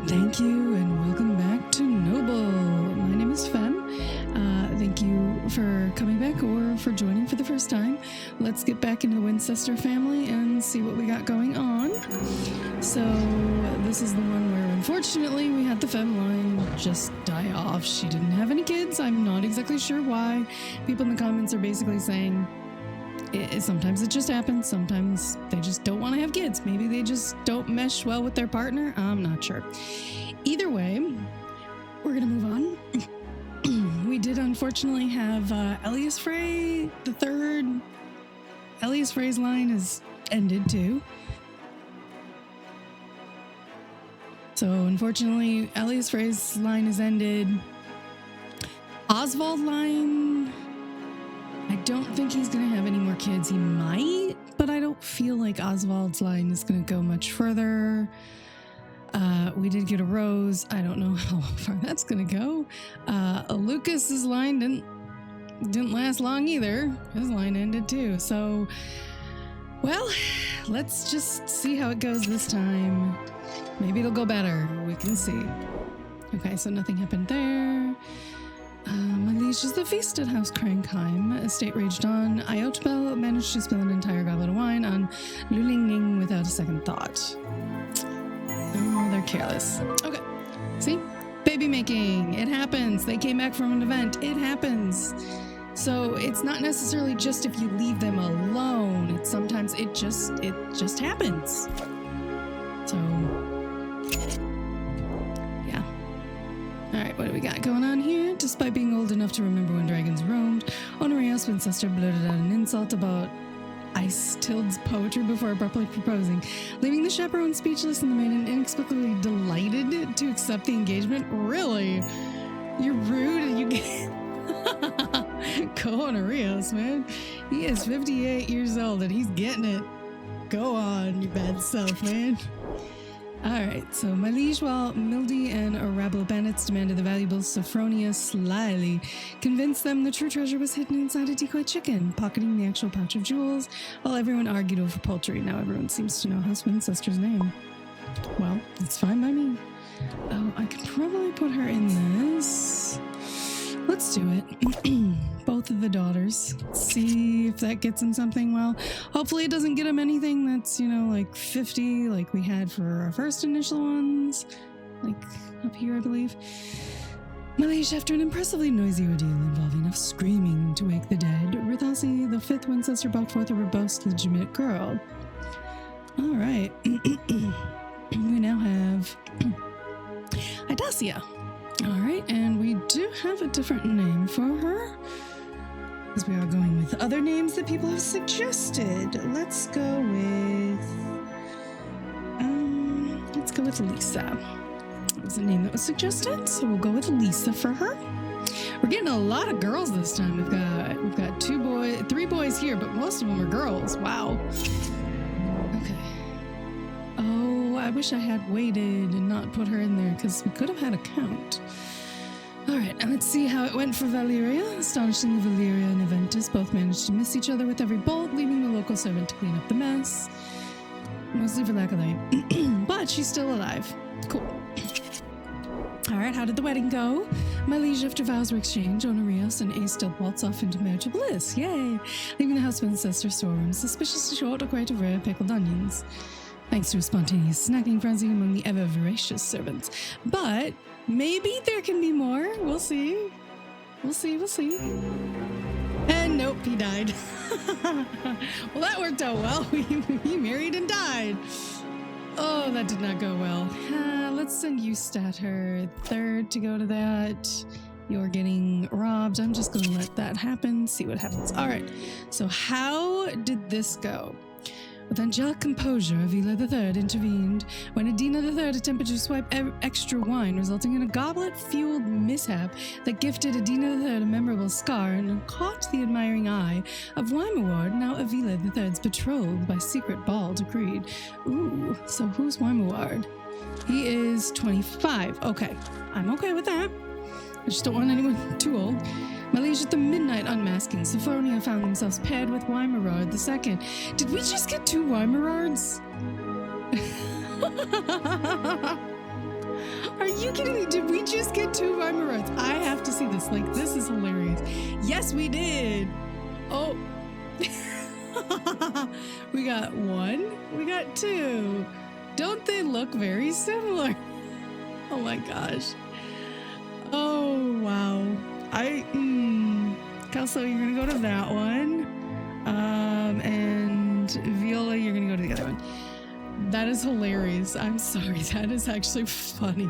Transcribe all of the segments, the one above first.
Thank you and welcome back to Noble. My name is Fem. Thank you for coming back or for joining for the first time. Let's get back into the Winchester family and see what we got going on. So this is the one where unfortunately we had the Fem line just die off. She didn't have any kids. I'm not exactly sure why. People in the comments are basically saying sometimes it just happens. Sometimes they just don't want to have kids. Maybe they just don't mesh well with their partner. I'm not sure. Either way, we're going to move on. We did unfortunately have Elias Frey the third. Elias Frey's line is ended too. So unfortunately, Elias Frey's line is ended. Oswald line, I don't think he's going to have any more kids. He might, but I don't feel like Oswald's line is going to go much further. We did get a Rose. I don't know how far that's going to go. Lucas's line didn't last long either. His line ended too. So, well, let's just see how it goes this time. Maybe it'll go better. We can see. Okay, so nothing happened there. My liege is the feast at House Crankheim. Estate raged on. Iotbel managed to spill an entire goblet of wine on Lulingning without a second thought. Oh, they're careless. Okay, see? Baby making. It happens. They came back from an event. It happens. So it's not necessarily just if you leave them alone. It's sometimes it just happens. So, yeah. All right, what do we got going on here? Despite being old enough to remember when dragons roamed, Honoria's ancestor blurted out an insult about Ice Tild's poetry before abruptly proposing, leaving the chaperone speechless and the maiden inexplicably delighted to accept the engagement. Really? You're rude and you get... Go on, Arios, man. He is 58 years old and he's getting it. Go on, you bad self, man. Alright, so my liege, while Mildy and a rabble of bandits demanded the valuables, Sophronia slyly convinced them the true treasure was hidden inside a decoy chicken, pocketing the actual pouch of jewels, while everyone argued over poultry. Now everyone seems to know House Winchester's name. Well, it's fine by me. Oh, I could probably put her in this. Let's do it. Both of the daughters. See if that gets him something. Well, hopefully it doesn't get him anything that's, like 50, like we had for our first initial ones. Like up here, I believe. My liege, after an impressively noisy ordeal involving enough screaming to wake the dead, Rithalsi, the fifth Winchester, brought forth a robust, legitimate girl. All right. We now have Idacia. All right, and we do have a different name for her, because we are going with other names that people have suggested. Let's go with Lisa. That was the name that was suggested, so we'll go with Lisa for her. We're getting a lot of girls this time. We've got three boys here, but most of them are girls. Wow. Okay. Oh, I wish I had waited and not put her in there, because we could have had a count. Alright, and let's see how it went for Valeria. Astonishingly, Valeria and Aventus both managed to miss each other with every bolt, leaving the local servant to clean up the mess. Mostly for lack of light. But she's still alive. Cool. Alright, how did the wedding go? My liege, after vows were exchanged, Honorius and Ace still waltz off into marital bliss. Yay! Leaving the house Winchester storeroom suspiciously short a crate of rare pickled onions, thanks to a spontaneous snacking frenzy among the ever-voracious servants. But maybe there can be more. We'll see. We'll see. And nope, he died. Well, that worked out well. He married and died. Oh, that did not go well. Let's send you Statter third to go to that. You're getting robbed. I'm just going to let that happen. See what happens. All right. So how did this go? With angelic composure, Avila III intervened when Adina III attempted to swipe extra wine, resulting in a goblet-fueled mishap that gifted Adina III a memorable scar and caught the admiring eye of Weimaward, now Avila III's betrothed by secret ball decreed. Ooh, so who's Weimaward? He is 25. Okay, I'm okay with that. I just don't want anyone too old. My liege, at the midnight unmasking, Sophronia found themselves paired with Weimarard II. Did we just get two Weimarards? just get 2 Weimarads? I have to see this. Like, this is hilarious. Yes, we did. Oh. We got 1. We got 2. Don't they look very similar? Oh my gosh. Oh, wow. Kelso, you're going to go to that one. And Viola, you're going to go to the other one. That is hilarious. I'm sorry. That is actually funny.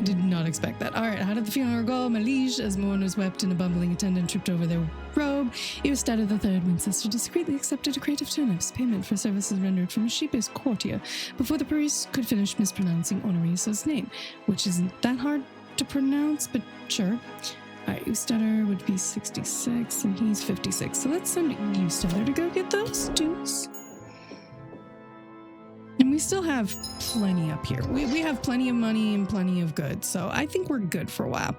Did not expect that. All right. How did the funeral go? My liege, as mourners wept and a bumbling attendant tripped over their robe, Eustata the third Winchester discreetly accepted a crate of turnips, payment for services rendered from a sheepish courtier, before the priest could finish mispronouncing Honorius's name, which isn't that hard to pronounce, but sure. All right, Eustata would be 66, and he's 56. So let's send Eustata to go get those dues. And we still have plenty up here. We have plenty of money and plenty of goods, so I think we're good for a while.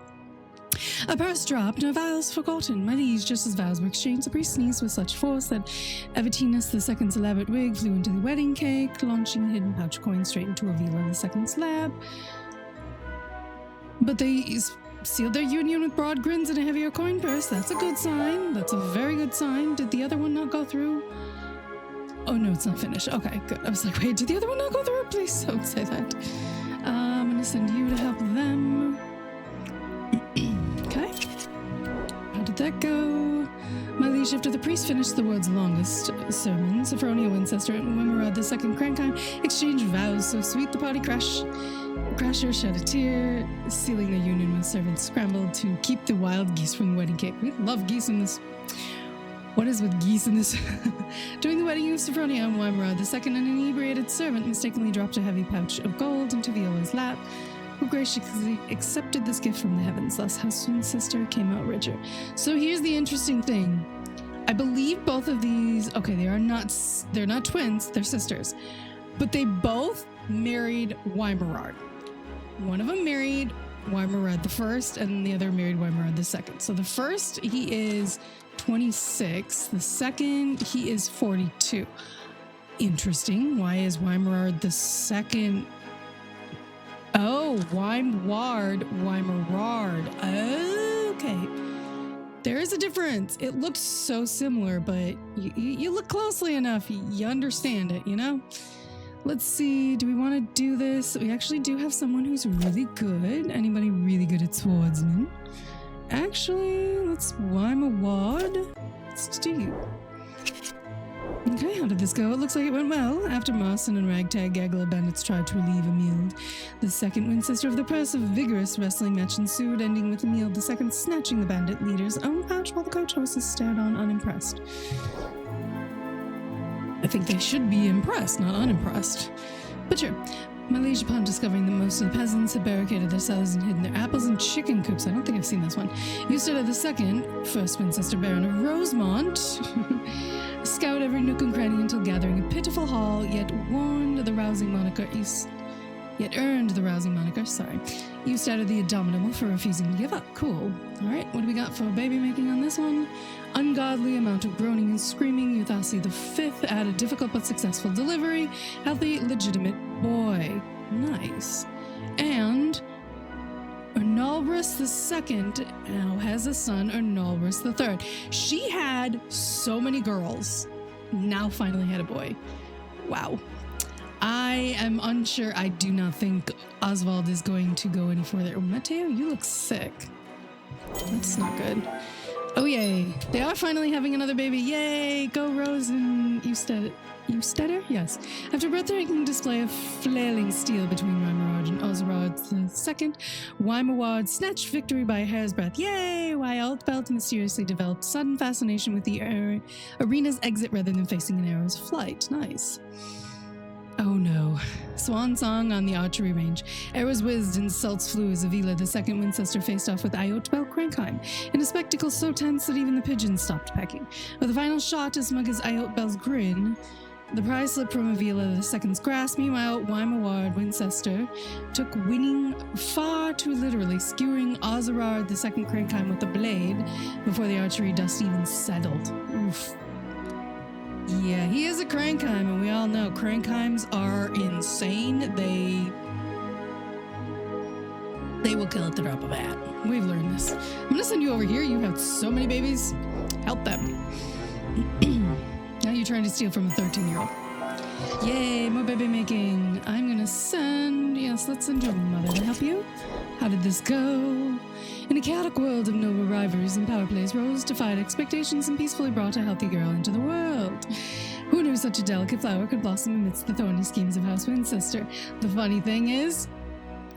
A purse dropped, and a vows forgotten. My liege, just as vows were exchanged, the priest sneezed with such force that Evatinus II's elaborate wig flew into the wedding cake, launching the hidden pouch coin straight into Avila II's lap. But they sealed their union with broad grins and a heavier coin purse. That's a good sign. That's a very good sign. Did the other one not go through? Oh, no, it's not finished. Okay, good. I was like, wait, did the other one not go through? Please don't say that. I'm going to send you to help them. Okay. How did that go? My liege, after the priest finished the world's longest sermon, Sophronia Winchester and Wimerod II Crankheim exchanged vows so sweet the party crasher shed a tear, sealing their union when servants scrambled to keep the wild geese from the wedding cake. We love geese in this. What is with geese in this? During the wedding of Sophronia and Wimerod II, an inebriated servant mistakenly dropped a heavy pouch of gold into Viola's lap, who graciously accepted this gift from the heavens. Thus, husband and sister came out richer. So here's the interesting thing. I believe both of these, okay, they're not twins, they're sisters, but they both married Weimarard. One of them married Weimarad the first, and the other married Weimarad the second. So the first, he is 26. The second, he is 42. Interesting. Why is Weimarard the second? Oh, Weimward. Okay. There is a difference. It looks so similar, but you look closely enough, you understand it, you know? Let's see. Do we want to do this? We actually do have someone who's really good. Anybody really good at swordsman? Actually, let's Weimward. Let's do you. Okay, how did this go? It looks like it went well. After Marson and Ragtag Gaggle bandits tried to relieve Emil, the second Winchester of the press, a vigorous wrestling match ensued, ending with Emil the second snatching the bandit leader's own pouch while the coach hostess stared on unimpressed. I think they should be impressed, not unimpressed. But sure. My liege, upon discovering that most of the peasants had barricaded their cellars and hidden their apples in chicken coops, I don't think I've seen this one, Eustata the second, first Winchester Baron of Rosemont, scout every nook and cranny until gathering a pitiful haul, yet earned the rousing moniker, Eustata the Indomitable for refusing to give up. Cool. Alright, what do we got for baby making on this one? Ungodly amount of groaning and screaming, Euthasi the fifth had a difficult but successful delivery. Healthy, legitimate boy. Nice. And Ernalbrus the second now has a son, Ernalbrus the third. She had so many girls, now finally had a boy. Wow. I am unsure. I do not think Oswald is going to go any further. Oh, Matteo, you look sick. That's not good. Oh, yay. They are finally having another baby. Yay. Go Rose and Eustetter? Yes. After a breathtaking display of flailing steel between Weimarard and Oswald II, Weimarard snatched victory by a hair's breadth. Yay! Wyattbelt mysteriously developed sudden fascination with the arena's exit rather than facing an arrow's flight. Nice. Oh no. Swan song on the archery range. Arrows whizzed and salts flew as Avila the second Winchester faced off with Iotbel Crankheim in a spectacle so tense that even the pigeons stopped pecking. With a final shot as smug as Iotbel's grin, the prize slipped from Avila the second's grasp. Meanwhile, Weimaward Winchester took winning far too literally, skewering Ozerard the second Crankheim with a blade before the archery dust even settled. Oof. Yeah, he is a Crankheim, and we all know Crankheims are insane. They will kill at the drop of a hat. We've learned this. I'm gonna send you over here. You have so many babies. Help them. Now you're trying to steal from a 13-year-old. Yay, more baby making. I'm gonna send... Yes, let's send your mother to help you. How did this go? In a chaotic world of noble rivalries and power plays, Rose defied expectations and peacefully brought a healthy girl into the world. Who knew such a delicate flower could blossom amidst the thorny schemes of House Winchester? The funny thing is,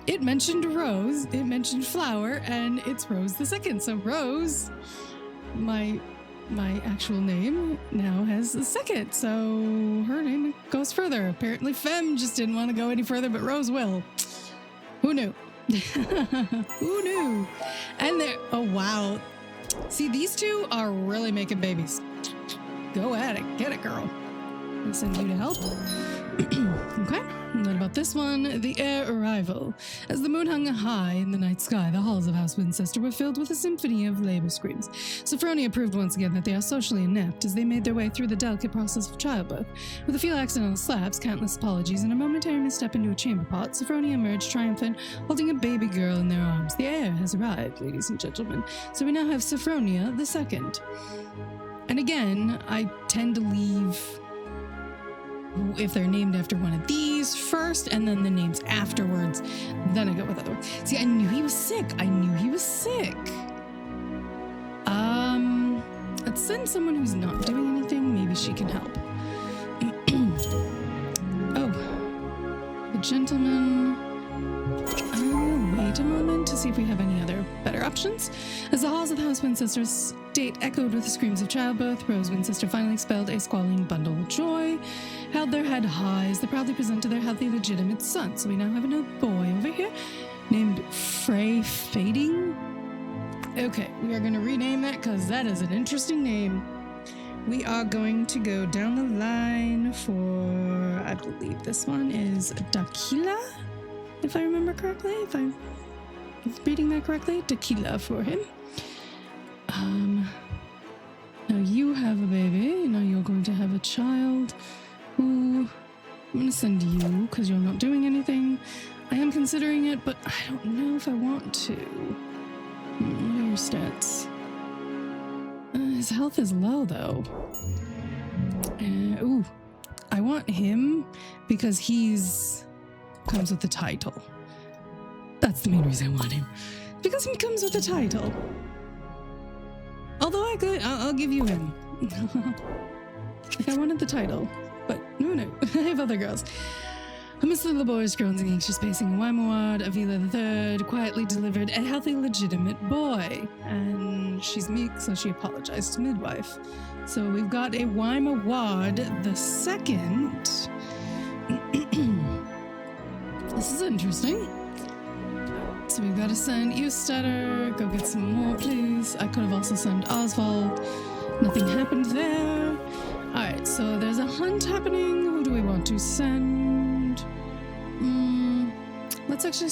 it mentioned Rose, it mentioned flower, and it's Rose the Second. So Rose, my actual name, now has a second. So her name goes further. Apparently Femme just didn't want to go any further, but Rose will. Who knew? Who knew? And they're... Oh, wow. See, these two are really making babies. Go at it. Get it, girl. I'll send you to help. Okay. And what about this one? The heir arrival. As the moon hung high in the night sky, the halls of House Winchester were filled with a symphony of labor screams. Sophronia proved once again that they are socially inept as they made their way through the delicate process of childbirth. With a few accidental slaps, countless apologies, and a momentary misstep into a chamber pot, Sophronia emerged triumphant, holding a baby girl in their arms. The heir has arrived, ladies and gentlemen. So we now have Sophronia the Second. And again, I tend to leave... if they're named after one of these first, and then the names afterwards, then I go with other ones. See, I knew he was sick. Let's send someone who's not doing anything. Maybe she can help. Oh, the gentleman. Wait a moment to see if we have any other better options. As the halls of the House Winchester state echoed with the screams of childbirth, Rose Winchester finally expelled a squalling bundle of joy, held their head high as they proudly presented their healthy, legitimate son. So we now have another boy over here named Frey Fading. Okay, we are going to rename that because that is an interesting name. We are going to go down the line for, I believe this one is Dakila, if I remember correctly, if I'm reading that correctly. Tequila for him. Now you have a baby. Now you're going to have a child who I'm going to send you because you're not doing anything. I am considering it, but I don't know if I want to. What are your stats? His health is low, though. I want him because comes with the title. That's the main reason I want him. Because he comes with the title. Although I'll give you him. Like I wanted the title, but no, I have other girls. Amidst the laborious groans and anxious pacing, Waimawad Avila III quietly delivered a healthy, legitimate boy. And she's meek, so she apologized to midwife. So we've got a Waimawad II. This is interesting. So we've got to send Eustatter. Go get some more, please. I could have also sent Oswald. Nothing happened there. Alright, so there's a hunt happening. Who do we want to send? Let's actually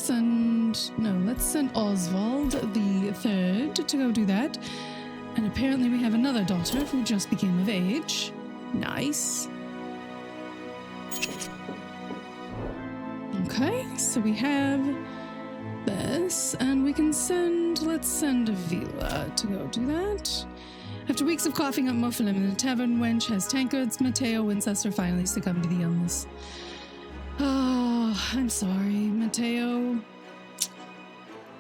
let's send Oswald the Third to go do that. And apparently we have another daughter who just became of age. Nice. Okay, so we have this, and we can let's send Avila to go do that. After weeks of coughing up Muffalim in the tavern, wench has tankards, Matteo Winchester finally succumbed to the illness. Oh, I'm sorry, Matteo.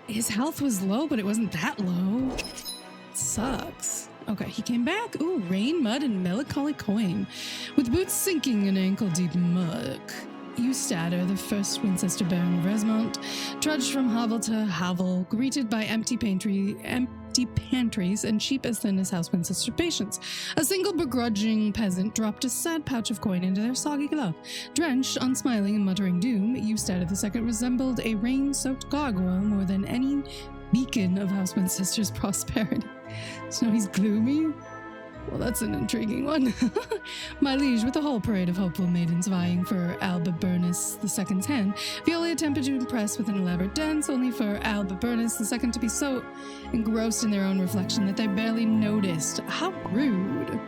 His health was low, but it wasn't that low. It sucks. Okay, he came back. Ooh, rain, mud, and melancholy coin. With boots sinking in ankle-deep muck, Eustatter, the first Winchester Baron of Resmont, trudged from hovel to hovel, greeted by empty pantries and sheep as thin as House Winchester patients. A single begrudging peasant dropped a sad pouch of coin into their soggy glove. Drenched, unsmiling, and muttering doom, Eustatter II resembled a rain-soaked gargoyle more than any beacon of House Winchester's prosperity. So he's gloomy? Well, that's an intriguing one. My liege, with a whole parade of hopeful maidens vying for Alba Burnus II's hand, Viola attempted to impress with an elaborate dance, only for Alba Burnus II to be so engrossed in their own reflection that they barely noticed. How rude.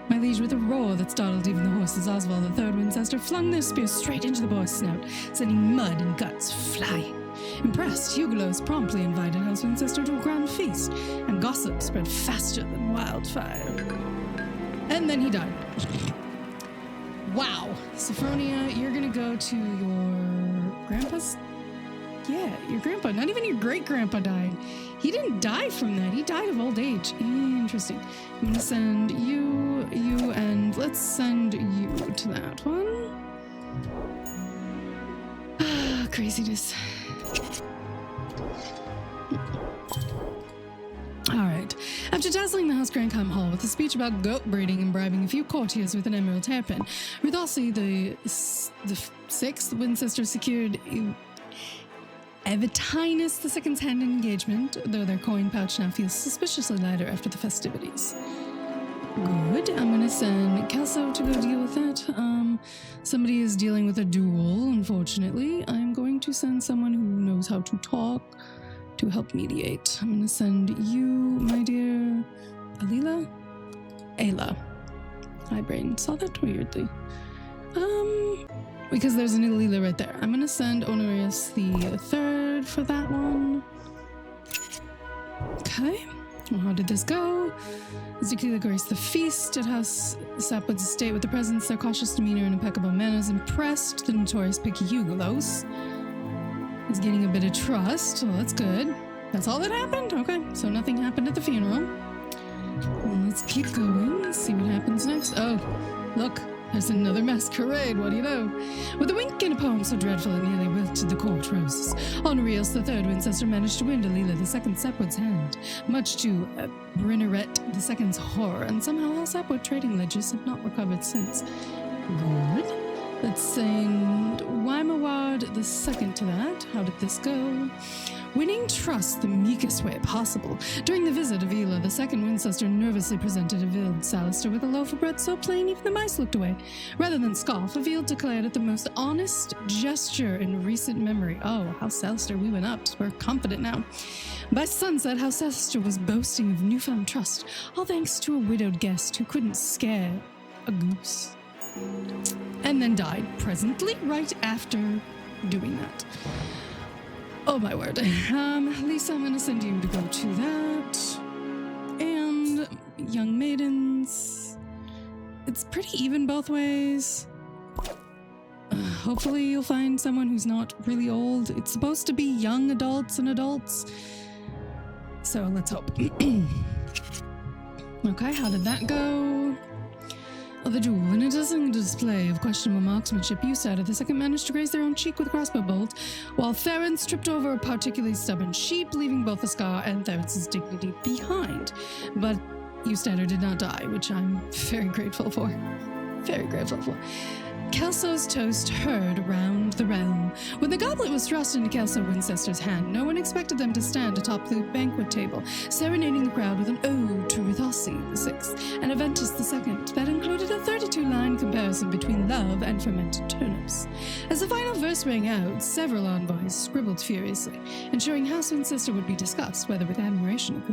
My liege, with a roar that startled even the horses, Oswald, the third Winchester, flung their spears straight into the boy's snout, sending mud and guts flying. Impressed, Huguelots promptly invited House Winchester to a grand feast, and gossip spread faster than wildfire. And then he died. Wow. Sophronia, you're gonna go to your grandpa's? Yeah, your grandpa. Not even your great-grandpa died. He didn't die from that. He died of old age. Interesting. I'm gonna send you, and let's send you to that one. Craziness. Alright. After dazzling the House Grankham Hall with a speech about goat breeding and bribing a few courtiers with an emerald hairpin, Rudolphy, the sixth Winchester, secured Evatinus II's hand in engagement, though their coin pouch now feels suspiciously lighter after the festivities. Good. I'm gonna send Kelso to go deal with that. Somebody is dealing with a duel, unfortunately. I'm going to send someone who knows how to talk to help mediate. I'm gonna send you, my dear Alila? Ayla. My brain saw that weirdly. Because there's an Alila right there. I'm gonna send Honorius the third for that one. Okay. Well, how did this go? Zukila graced the feast at House Sapwood's estate with the presence. Their cautious demeanor and impeccable manners impressed the notorious picky Huguelots. He's getting a bit of trust, so that's good. That's all that happened? Okay, so nothing happened at the funeral. Well, let's keep going. Let's see what happens next. Oh, look. There's another masquerade, what do you know? With a wink and a poem so dreadful it nearly wilted the court roses, Honorius the third Winchester managed to win Dalila the second Sapwood's hand, much to Brynneret the second's horror, and somehow all Sapwood trading ledgers have not recovered since. Good. Let's send Wymaward the second to that. How did this go? Winning trust the meekest way possible. During the visit of Ela, the second Winchester nervously presented Avild Salister with a loaf of bread so plain even the mice looked away. Rather than scoff, Avild declared it the most honest gesture in recent memory. Oh, House Salister, we went up. We're confident now. By sunset, House Salister was boasting of newfound trust, all thanks to a widowed guest who couldn't scare a goose. And then died presently right after doing that. Oh my word. Lisa, I'm gonna send you to go to that. And young maidens. It's pretty even both ways. Hopefully you'll find someone who's not really old. It's supposed to be young adults and adults. So let's hope. Okay, how did that go? The duel, in a dazzling display of questionable marksmanship, Usador the second managed to graze their own cheek with a crossbow bolt, while Therence tripped over a particularly stubborn sheep, leaving both the scar and Therence's dignity behind. But Usador did not die, which I'm very grateful for. Very grateful for. Kelso's toast heard round the realm. When the goblet was thrust into Kelso Winchester's hand, no one expected them to stand atop the banquet table, serenading the crowd with an ode to Rudolphy VI and Aventus II that included a 32-line comparison between love and fermented turnips. As the final verse rang out, several envoys scribbled furiously, ensuring House Winchester would be discussed, whether with admiration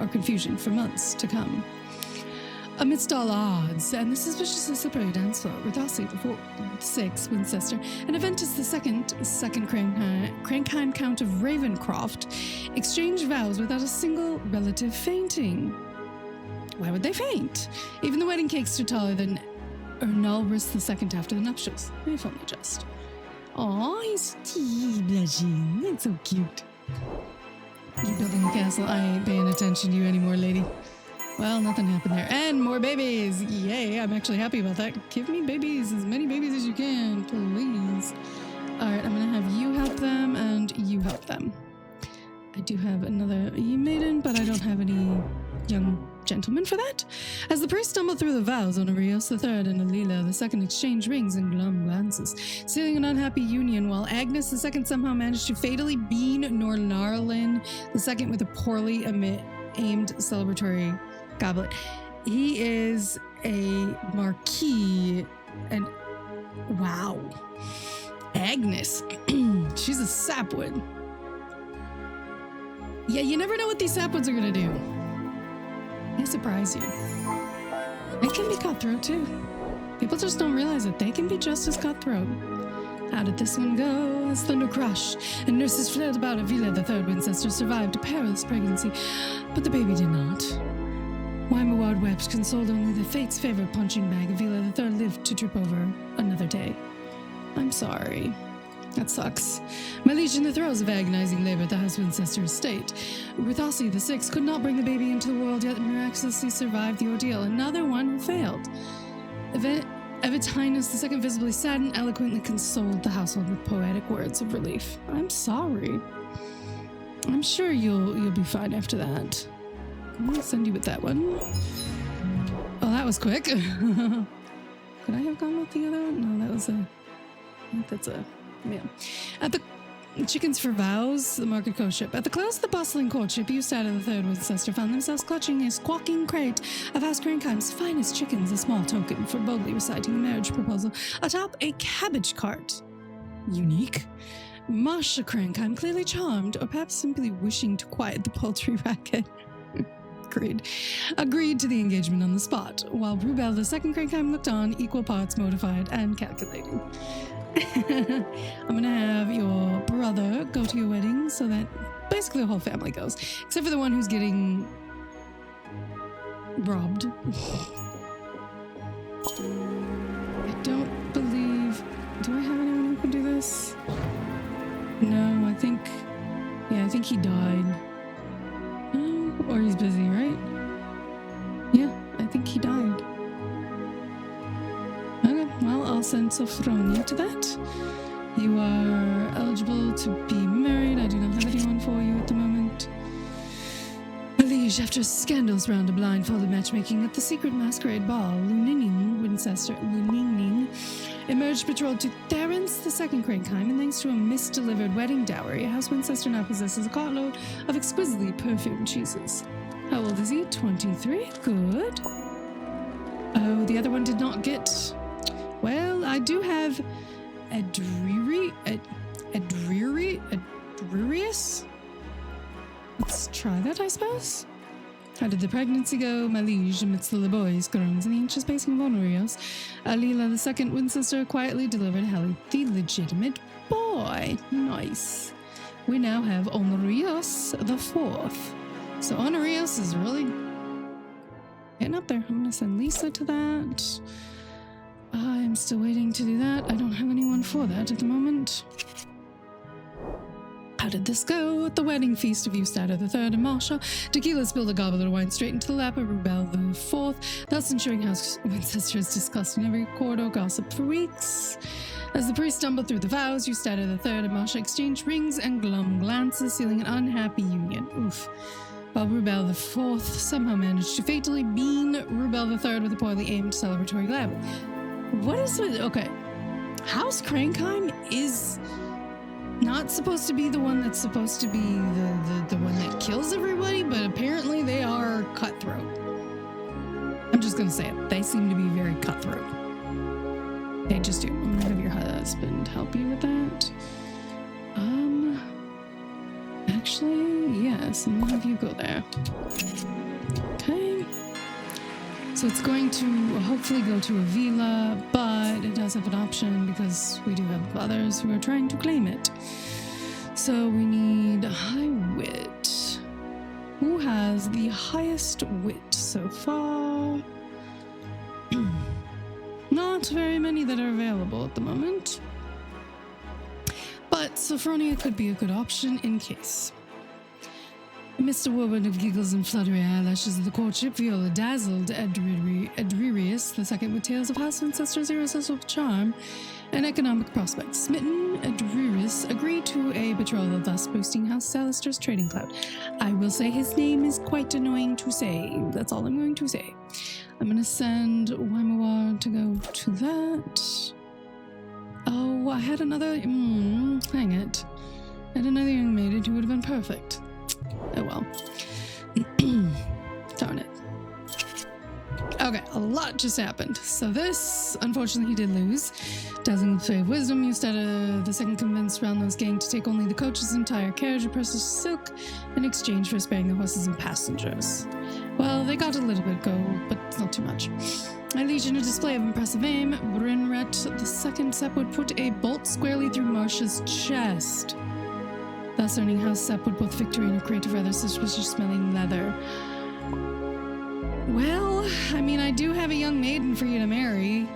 or confusion for months to come. Amidst all odds and the suspiciously slippery dance floor, Rudolphy VI Winchester and Aventus II, second Crankheim Count of Ravencroft, exchanged vows without a single relative fainting. Why would they faint? Even the wedding cake stood taller than Ernulrus II after the nuptials. If only just. Aw, he's blushing. That's so cute. You're building a castle. I ain't paying attention to you anymore, lady. Well, nothing happened there. And more babies! Yay, I'm actually happy about that. Give me babies, as many babies as you can, please. Alright, I'm gonna have you help them, and you help them. I do have another maiden, but I don't have any young gentlemen for that. As the priest stumbled through the vows, Honorius III and Alila II exchanged rings and glum glances, sealing an unhappy union, while Agnes II somehow managed to fatally bean Nornarlin II with a poorly aimed celebratory goblet. He is a marquis, and wow, Agnes, she's a Sapwood. Yeah, you never know what these Sapwoods are gonna do. They surprise you. They can be cutthroat too. People just don't realize that they can be just as cutthroat. How did this one go? As thunder crashed, and nurses fled about Avila, the third Winchester survived a perilous pregnancy, but the baby did not. Wymawad wept, consoled only that fate's favorite punching bag, Avila the third, lived to trip over another day. I'm sorry. That sucks. My liege, in the throes of agonizing labor at the House Winchester estate, Ruthasi the sixth could not bring the baby into the world, yet miraculously survived the ordeal. Another one who failed. Evitinus the second visibly saddened, eloquently consoled the household with poetic words of relief. I'm sorry. I'm sure you'll be fine after that. I'm gonna send you with that one. Oh, that was quick. Could I have gone with the other one? No, that was yeah. At the chickens for vows, the market courtship. At the close of the bustling courtship, Ustad the third Winchester found themselves clutching a squawking crate of House Crankheim's finest chickens, a small token for boldly reciting a marriage proposal atop a cabbage cart. Unique. Marsha Crankheim, clearly charmed, or perhaps simply wishing to quiet the poultry racket, agreed to the engagement on the spot, while Rubel the second Crankheim looked on, equal parts mortified and calculating. I'm gonna have your brother go to your wedding so that basically the whole family goes, except for the one who's getting robbed. I don't believe... Do I have anyone who can do this? No, I think he died. No, or he's busy, right? Yeah, I think he died. Okay, well, I'll send Sophronia to that. You are eligible to be married. I do not have anyone for you at the moment. Liege, after scandals round a blindfolded matchmaking at the secret masquerade ball, Luningning emerged betrothed to Therence the second Crankheim, and thanks to a misdelivered wedding dowry, House Winchester now possesses a cartload of exquisitely perfumed cheeses. How old is he? 23? Good. Oh, the other one did not get... Well, I do have Adrerius? Let's try that, I suppose. How did the pregnancy go, my liege, amidst the laborious groans and the anxious pacing of Honorius? Alila the second Winchester quietly delivered Heli, the legitimate boy. Nice. We now have Honorius the fourth. So Honorius is really getting up there. I'm going to send Lisa to that. I'm still waiting to do that. I don't have anyone for that at the moment. How did this go at the wedding feast of Ustad the third and Marsha? Tequila spilled a goblet of wine straight into the lap of Rubel the fourth, thus ensuring House Winchester is discussed in every corridor gossip for weeks. As the priest stumbled through the vows, Ustad the third and Marsha exchanged rings and glum glances, sealing an unhappy union. Oof. While Rubel the fourth somehow managed to fatally bean Rubel the third with a poorly aimed celebratory glam. What is it? Okay. House Crankheim is not supposed to be the one that's supposed to be the one that kills everybody, but apparently they are cutthroat. I'm just gonna say it. They seem to be very cutthroat. They just do. I'm gonna have your husband help you with that. Actually, yes, I'm gonna have you go there. Okay. So it's going to hopefully go to Avila, but it does have an option because we do have others who are trying to claim it. So we need high wit. Who has the highest wit so far? Not very many that are available at the moment. But Sophronia could be a good option in case. Mr. Whirlwind of giggles and fluttery eyelashes of the courtship, Viola dazzled Adrerius the second with tales of House Winchester's irresistible charm and economic prospects. Smitten, Adrerius agreed to a betrothal, thus boosting House Salister's trading clout. I will say his name is quite annoying to say. That's all I'm going to say. I'm going to send Wymawar to go to that. Oh, I had another... hang it. I had another young maid who would have been perfect. Oh well. Darn it. Okay, lot just happened. So this, unfortunately, he did lose. Dazzling with play of wisdom, used the second convinced Roundnose gang to take only the coach's entire carriage of precious silk in exchange for sparing the horses and passengers. Well, they got a little bit gold, but not too much. My liege, in a display of impressive aim, Brynret II Sepp would put a bolt squarely through Marcia's chest, thus earning House Sepp with both victory and a crate of rather suspicious-smelling leather. Well, I mean, I do have a young maiden for you to marry.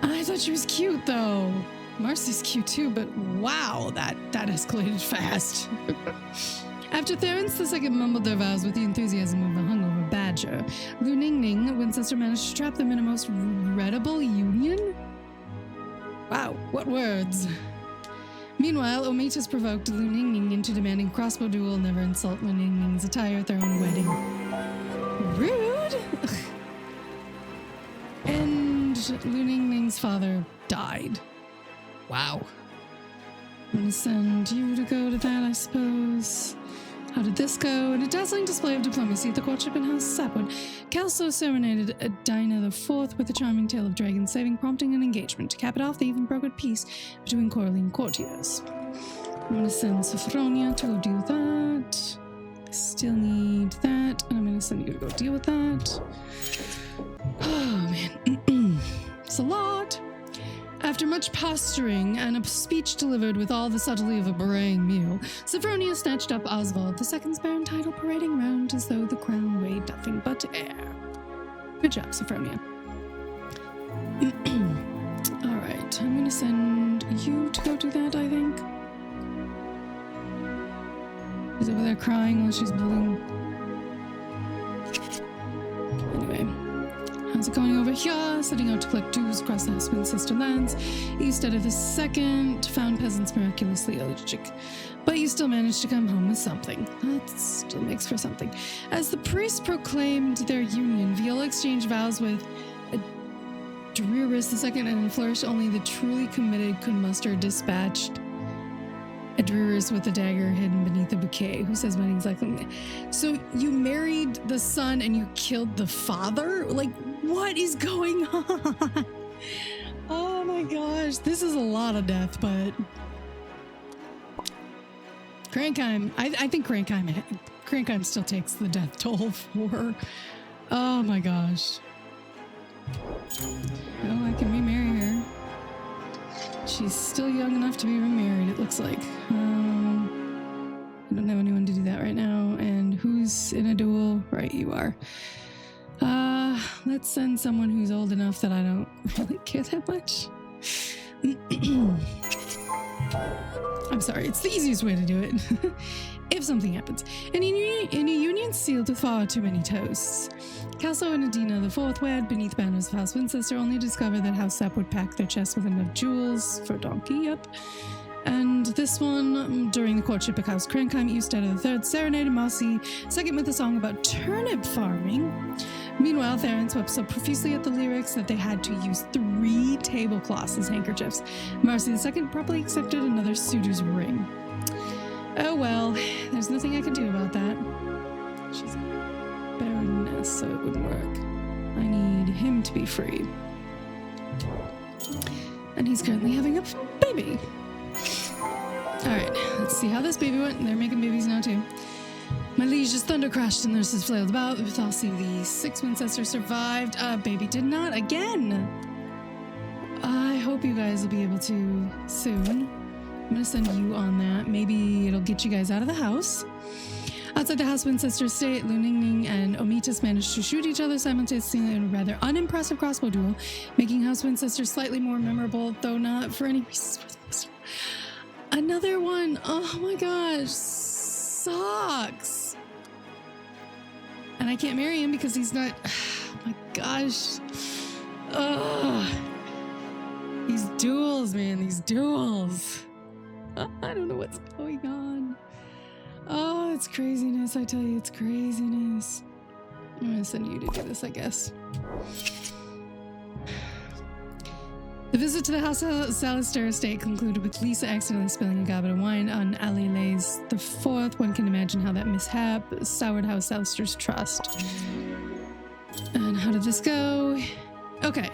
I thought she was cute, though. Marcy's cute, too, but wow, that escalated fast. After Therence II mumbled their vows with the enthusiasm of a hungover badger, Lu Ningning, Winchester managed to trap them in a most readable union? Wow, what words. Meanwhile, Omitas provoked Lu Ningning into demanding crossbow duel never insult Lu Ningning's attire at their own wedding. Rude! And Lu Ningning's father died. Wow. I'm gonna send you to go to that, I suppose. How did this go? In a dazzling display of diplomacy at the courtship in House Sapwood, Kelso serenaded Dinah IV with a charming tale of dragon saving, prompting an engagement. To cap it off, they even brokered peace between quarreling courtiers. I'm going to send Sophronia to go deal with that. I still need that, and I'm going to send you to go deal with that. Oh, man. It's a lot. After much posturing and a speech delivered with all the subtlety of a braying mule, Sophronia snatched up Oswald II's barren title, parading round as though the crown weighed nothing but air. Good job, Sophronia. Alright, I'm gonna send you to go do that, I think. She's over there crying while she's bullying. Anyway. How's it going over here? Setting out to collect dues across the husband sister lands. Easted of II found peasants miraculously allergic, but you still managed to come home with something. That still makes for something. As the priests proclaimed their union, Viola exchanged vows with Drearus II, and in flourish only the truly committed could muster dispatched Drearus with a dagger hidden beneath a bouquet, who says weddings like... So you married the son and you killed the father? Like, what is going on? Oh my gosh, this is a lot of death, but... Crankheim, I think Crankheim still takes the death toll for... Oh my gosh. Oh, I can remarry her. She's still young enough to be remarried, it looks like. I don't have anyone to do that right now. And who's in a duel? Right, you are. Let's send someone who's old enough that I don't really care that much. I'm sorry, it's the easiest way to do it. If something happens. In a union sealed with far too many toasts, Kelso and Adina IV wed beneath banners of House Winchester, only to discover that House Sepp would pack their chests with enough jewels for a donkey, yep. And this one, during the courtship of House Crankheim, Eusteda III serenaded Marcy II with a song about turnip farming. Meanwhile, Therence wept so profusely at the lyrics that they had to use 3 tablecloths as handkerchiefs. Marcy II promptly accepted another suitor's ring. Oh well, there's nothing I can do about that. She's a baroness, so it wouldn't work. I need him to be free. And he's currently having a baby. Alright, let's see how this baby went. They're making babies now too. My liege's thunder crashed and nurses flailed about. We all see the 6 Winchester survived. Baby did not again. I hope you guys will be able to soon. I'm going to send you on that. Maybe it'll get you guys out of the house. Outside the House Winchester estate, Lu Ningning and Omitas managed to shoot each other simultaneously in a rather unimpressive crossbow duel, making House Winchester slightly more memorable, though not for any reason. Another one. Oh my gosh. Sucks. And I can't marry him because he's not... Oh my gosh. Ugh. These duels, man. These duels. I don't know what's going on. Oh, it's craziness. I tell you, it's craziness. I'm gonna send you to do this, I guess. The visit to the House of Salister estate concluded with Lisa accidentally spilling a goblet of wine on Alilays the Fourth. One can imagine how that mishap soured House Salister's trust. And how did this go? Okay.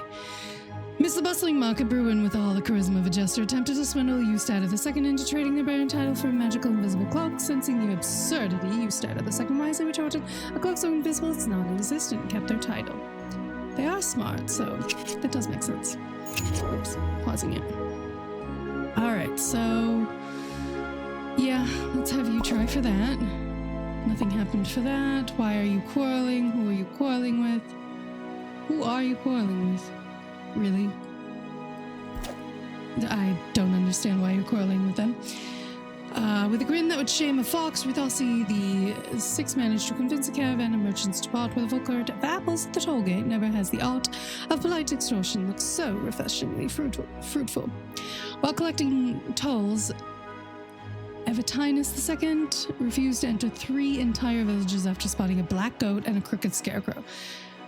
Miss the bustling market Bruin, with all the charisma of a jester, attempted to swindle Eustadt II into trading the baron title for a magical invisible cloak. Sensing the absurdity, Eustadt II wisely retorted, "A cloak so invisible it's non-existent," and kept their title. They are smart, so that does make sense. Oops, pausing it. Alright, so yeah, let's have you try for that. Nothing happened for that. Why are you quarreling? Who are you quarreling with? Who are you quarreling with? Really? I don't understand why you're quarreling with them. With a grin that would shame a fox, Ruthalsi the Six managed to convince a caravan of merchants to part with a full cart of apples at the toll gate. Never has the art of polite extortion looked so refreshingly fruitful. While collecting tolls, Evatinus II refused to enter 3 entire villages after spotting a black goat and a crooked scarecrow,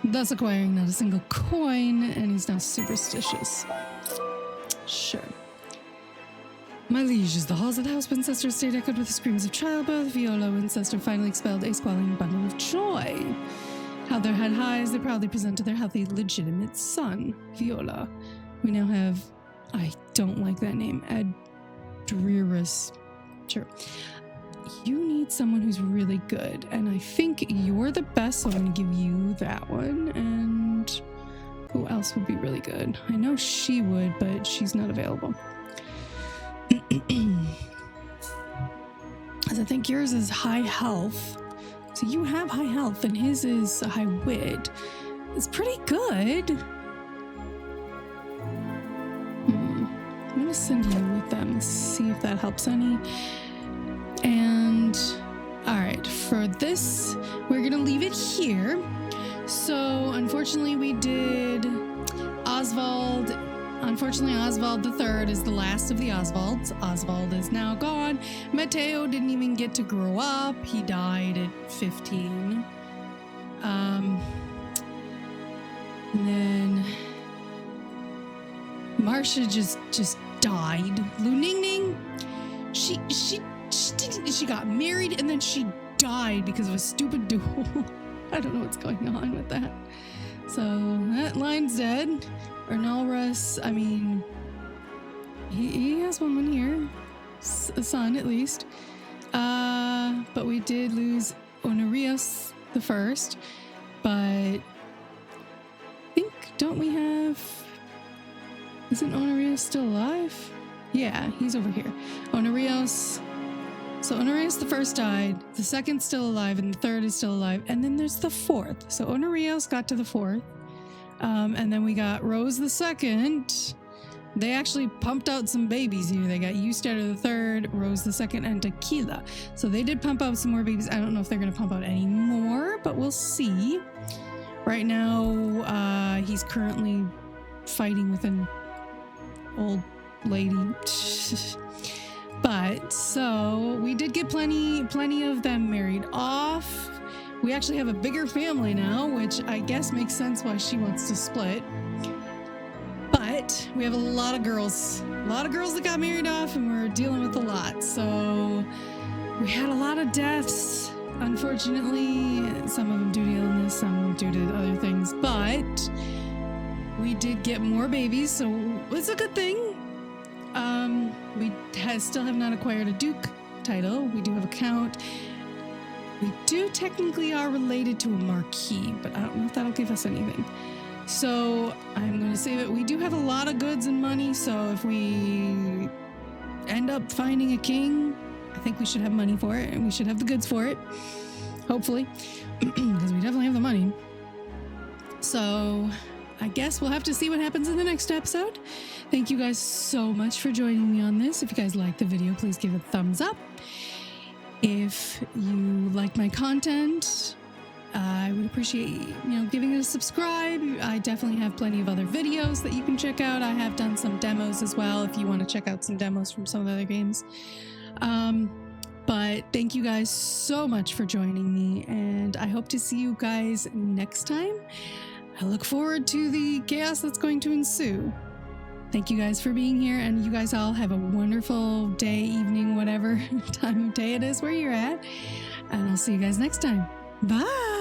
thus acquiring not a single coin, and he's now superstitious. Sure. My lieges, the halls of the house Winchester estate echoed with the screams of childbirth. Viola Winchester finally expelled a squalling bundle of joy. Held their head high as they proudly presented their healthy, legitimate son, Viola. We now have, I don't like that name, Adrirus. Sure. You need someone who's really good, and I think you're the best, so I'm going to give you that one. And who else would be really good? I know she would, but she's not available. As I think yours is high health. So you have high health, and his is high wit. It's pretty good. I'm going to send you with them, see if that helps any. And all right, for this, we're gonna leave it here. So unfortunately we did Oswald. Unfortunately, Oswald III is the last of the Oswalds. Oswald is now gone. Matteo didn't even get to grow up. He died at 15. And then Marcia just died. Luningning, she got married and then she died because of a stupid duel. I don't know what's going on with that. So that line's dead. Ernalrus, I mean, he has one here, a son at least. But we did lose Honorius the First. But I think, don't we have? Isn't Honorius still alive? Yeah, he's over here. Honorius. So Honorius the First died, the second's still alive, and the third is still alive, and then there's the fourth. So Honorius got to the fourth, and then we got Rose the Second. They actually pumped out some babies here. They got Eustadt the Third, Rose the Second, and Tequila. So they did pump out some more babies. I don't know if they're gonna pump out any more, but we'll see. Right now, he's currently fighting with an old lady. But so we did get plenty of them married off. We actually have a bigger family now, which I guess makes sense why she wants to split. But we have a lot of girls that got married off, and we're dealing with a lot. So we had a lot of deaths, unfortunately. Some of them due to illness, some due to other things. But we did get more babies, so it's a good thing. We still have not acquired a duke title. We do have a count. We do technically are related to a marquis, but I don't know if that'll give us anything. So I'm going to say that we do have a lot of goods and money, so if we end up finding a king, I think we should have money for it, and we should have the goods for it, hopefully, because we definitely have the money. So I guess we'll have to see what happens in the next episode. Thank you guys so much for joining me on this. If you guys liked the video, please give it a thumbs up. If you like my content, I would appreciate, giving it a subscribe. I definitely have plenty of other videos that you can check out. I have done some demos as well if you want to check out some demos from some of the other games. But thank you guys so much for joining me, and I hope to see you guys next time. I look forward to the chaos that's going to ensue. Thank you guys for being here, and you guys all have a wonderful day, evening, whatever time of day it is where you're at. And I'll see you guys next time. Bye.